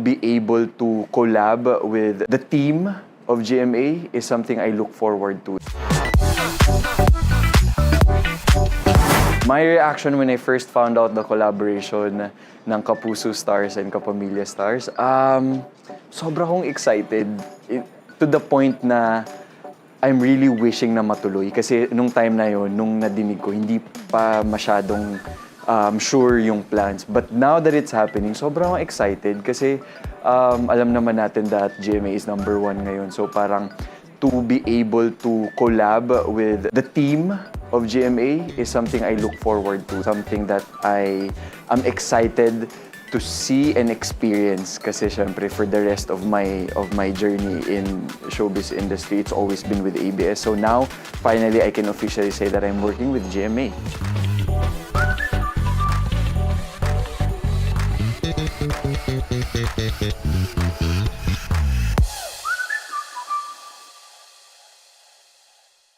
be able to collab with the team of GMA is something I look forward to. My reaction when I first found out the collaboration ng Kapuso Stars and Kapamilya Stars, sobra akong excited to the point na I'm really wishing na matuloy. Kasi nung time na yon, nung nadinig ko, hindi pa masyadong sure yung plans. But now that it's happening, sobrang akong excited kasi alam naman natin that GMA is #1 ngayon. So parang to be able to collab with the team of GMA is something I look forward to, something that I am excited to see and experience kasi syempre for the rest of my journey in showbiz industry, it's always been with ABS. So now, finally, I can officially say that I'm working with GMA.